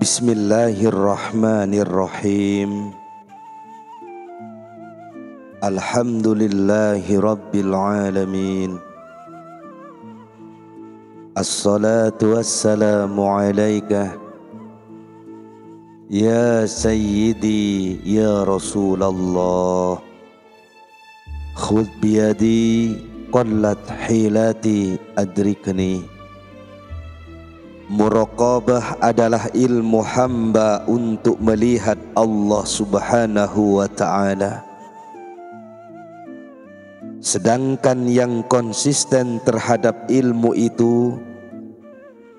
Bismillahirrahmanirrahim. Alhamdulillahi rabbil alamin. Assalatu wassalamu alaika ya sayyidi ya Rasulullah. Khudh biyadi qallat hilati adrikni. Muraqabah adalah ilmu hamba untuk melihat Allah Subhanahu wa ta'ala. Sedangkan yang konsisten terhadap ilmu itu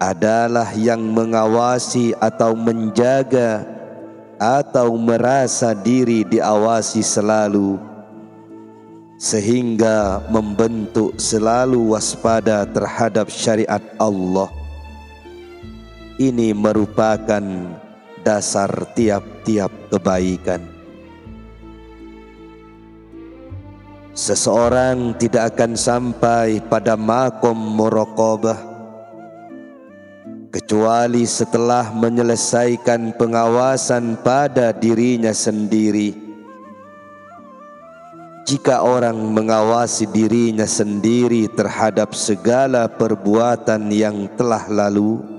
adalah yang mengawasi atau menjaga atau merasa diri diawasi selalu, sehingga membentuk selalu waspada terhadap syariat Allah. Ini merupakan dasar tiap-tiap kebaikan. Seseorang tidak akan sampai pada maqam muraqabah kecuali setelah menyelesaikan pengawasan pada dirinya sendiri. Jika orang mengawasi dirinya sendiri terhadap segala perbuatan yang telah lalu,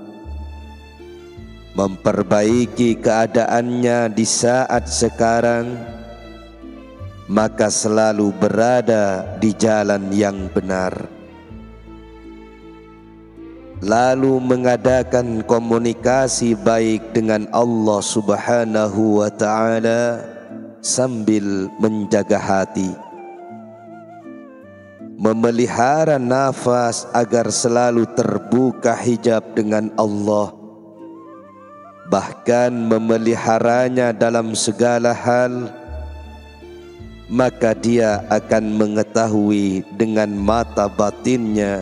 memperbaiki keadaannya di saat sekarang, maka selalu berada di jalan yang benar. Lalu mengadakan komunikasi baik dengan Allah Subhanahu wa ta'ala sambil menjaga hati. Memelihara nafas agar selalu terbuka hijab dengan Allah, bahkan memeliharanya dalam segala hal, maka dia akan mengetahui dengan mata batinnya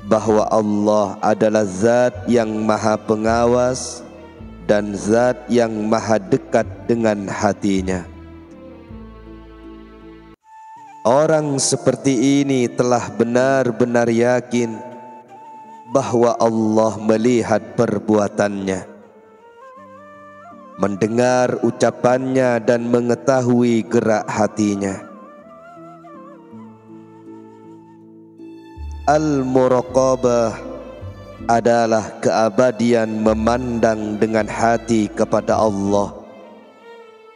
bahwa Allah adalah zat yang maha pengawas dan zat yang maha dekat dengan hatinya. Orang seperti ini telah benar-benar yakin bahwa Allah melihat perbuatannya, mendengar ucapannya dan mengetahui gerak hatinya. Al-muraqabah adalah keabadian memandang dengan hati kepada Allah,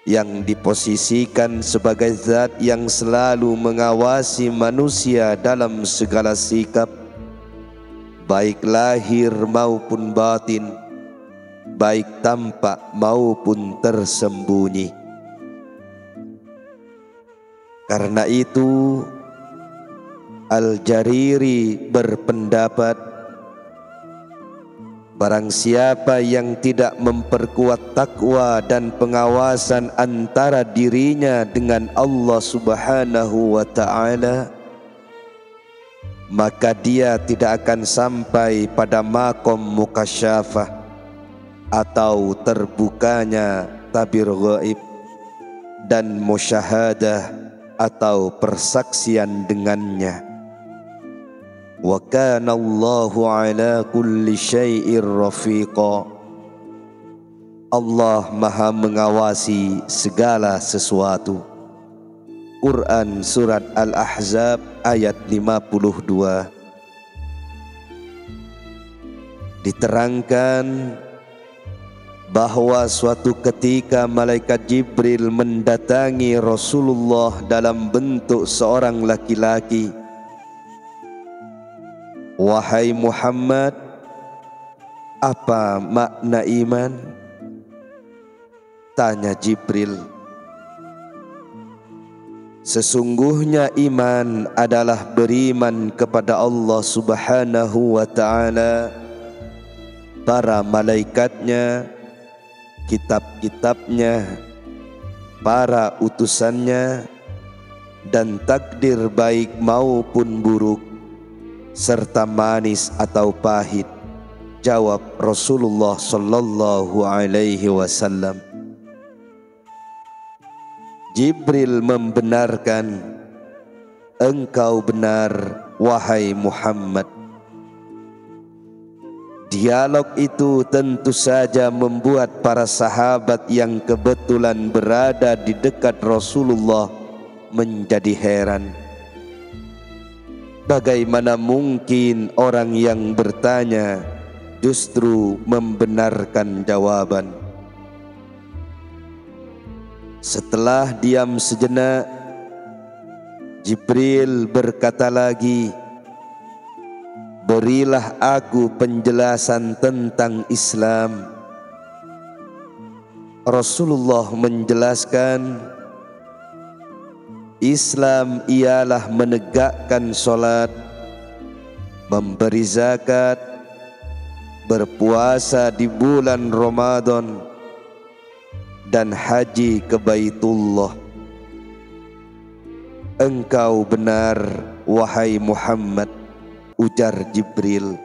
yang diposisikan sebagai zat yang selalu mengawasi manusia dalam segala sikap, baik lahir maupun batin, baik tampak maupun tersembunyi. Karena itu Al-Jariri berpendapat, barang siapa yang tidak memperkuat takwa dan pengawasan antara dirinya dengan Allah Subhanahu wa ta'ala, maka dia tidak akan sampai pada maqam mukasyafah atau terbukanya tabir ghaib dan musyahadah atau persaksian dengannya. Wa kana Allahu ala kulli syai'ir rafiqa. Allah maha mengawasi segala sesuatu. Quran surat Al-Ahzab ayat 52. Diterangkan bahwa suatu ketika malaikat Jibril mendatangi Rasulullah dalam bentuk seorang laki-laki. Wahai Muhammad, apa makna iman? Tanya Jibril. Sesungguhnya iman adalah beriman kepada Allah Subhanahu wa ta'ala, para malaikatnya, kitab-kitabnya, para utusannya, dan takdir baik maupun buruk, serta manis atau pahit, jawab Rasulullah sallallahu alaihi wasallam. Jibril membenarkan, engkau benar wahai Muhammad. Dialog itu tentu saja membuat para sahabat yang kebetulan berada di dekat Rasulullah menjadi heran. Bagaimana mungkin orang yang bertanya justru membenarkan jawaban? Setelah diam sejenak, Jibril berkata lagi, "Berilah aku penjelasan tentang Islam." Rasulullah menjelaskan, Islam ialah menegakkan solat, memberi zakat, berpuasa di bulan Ramadan, dan haji ke Baitullah. Engkau benar, wahai Muhammad, ujar Jibril.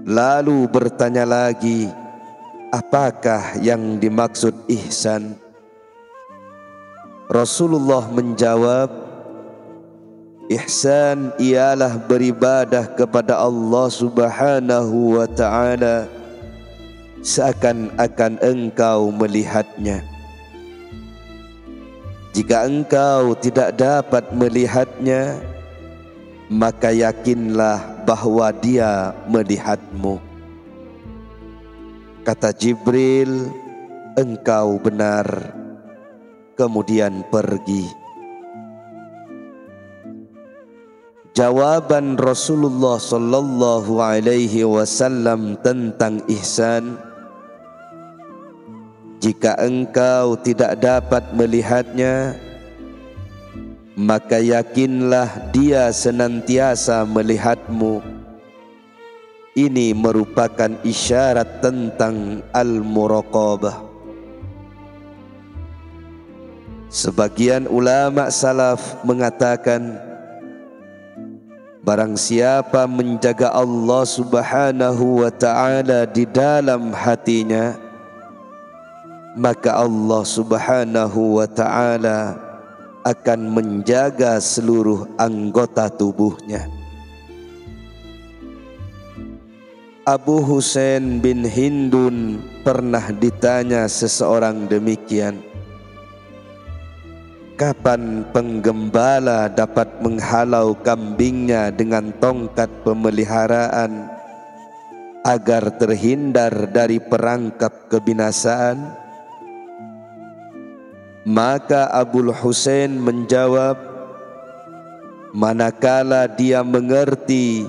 Lalu bertanya lagi, apakah yang dimaksud ihsan? Rasulullah menjawab, ihsan ialah beribadah kepada Allah Subhanahu wa ta'ala seakan-akan engkau melihatnya. Jika engkau tidak dapat melihatnya, maka yakinlah bahwa Dia melihatmu. Kata Jibril, engkau benar. Kemudian pergi. Jawaban Rasulullah sallallahu alaihi wasallam tentang ihsan, jika engkau tidak dapat melihatnya, maka yakinlah Dia senantiasa melihatmu. Ini merupakan isyarat tentang al-muraqabah. Sebagian ulama salaf mengatakan, barang siapa menjaga Allah Subhanahu wa ta'ala di dalam hatinya, maka Allah Subhanahu wa ta'ala akan menjaga seluruh anggota tubuhnya. Abu Husain bin Hindun pernah ditanya seseorang demikian, kapan penggembala dapat menghalau kambingnya dengan tongkat pemeliharaan agar terhindar dari perangkap kebinasaan? Maka Abu Husain menjawab, manakala dia mengerti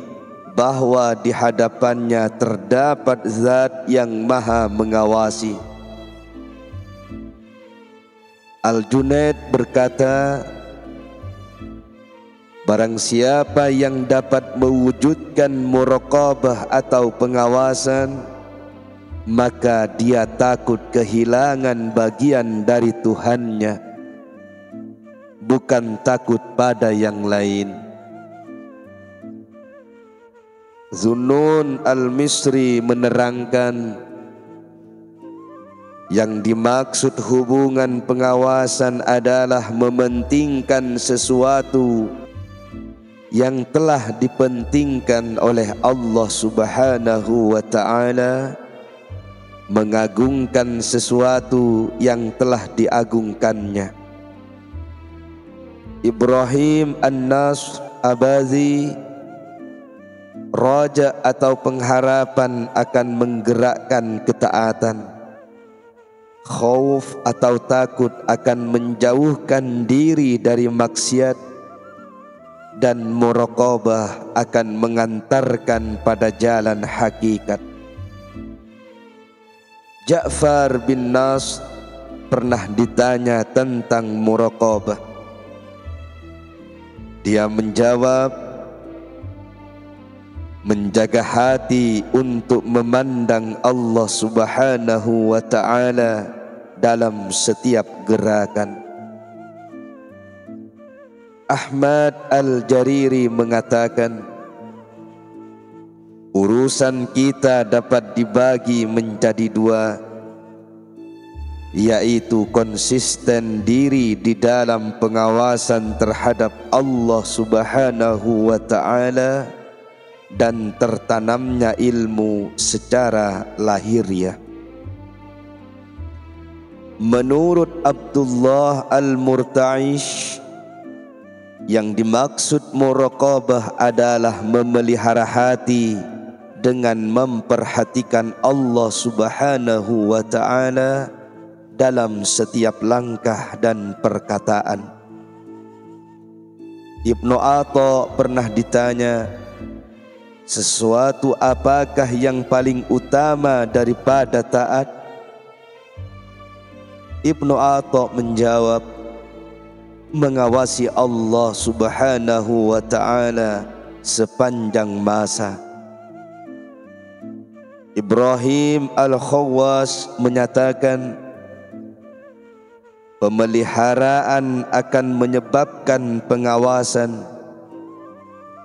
bahwa di hadapannya terdapat Zat yang Maha mengawasi. Al-Junaid berkata, barang siapa yang dapat mewujudkan muraqabah atau pengawasan, maka dia takut kehilangan bagian dari Tuhannya, bukan takut pada yang lain. Zunnun al-Misri menerangkan, yang dimaksud hubungan pengawasan adalah mementingkan sesuatu yang telah dipentingkan oleh Allah Subhanahu wa ta'ala, mengagungkan sesuatu yang telah diagungkannya. Ibrahim An-Nasr Abazi, raja atau pengharapan akan menggerakkan ketaatan. Khauf atau takut akan menjauhkan diri dari maksiat, dan muraqabah akan mengantarkan pada jalan hakikat. Ja'far bin Nasr pernah ditanya tentang muraqabah. Dia menjawab, menjaga hati untuk memandang Allah Subhanahu wa ta'ala dalam setiap gerakan. Ahmad Al-Jariri mengatakan, urusan kita dapat dibagi menjadi dua, yaitu konsisten diri di dalam pengawasan terhadap Allah Subhanahu wa ta'ala dan tertanamnya ilmu secara lahiriah. Menurut Abdullah Al-Murta'ish, yang dimaksud muraqabah adalah memelihara hati dengan memperhatikan Allah Subhanahu wa ta'ala dalam setiap langkah dan perkataan. Ibnu Atha pernah ditanya, sesuatu apakah yang paling utama daripada taat? Ibnu Atha menjawab, mengawasi Allah Subhanahu wa ta'ala sepanjang masa. Ibrahim Al-Khawwas menyatakan, pemeliharaan akan menyebabkan pengawasan,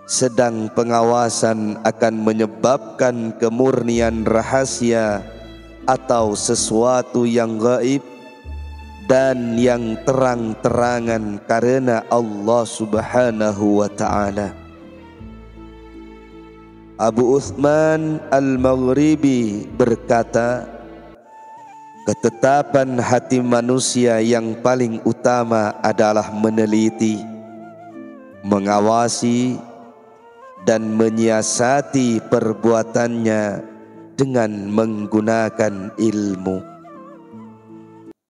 sedang pengawasan akan menyebabkan kemurnian rahasia atau sesuatu yang gaib dan yang terang-terangan karena Allah Subhanahu wa ta'ala. Abu Uthman Al-Maghribi berkata, ketetapan hati manusia yang paling utama adalah meneliti, mengawasi, dan menyiasati perbuatannya dengan menggunakan ilmu.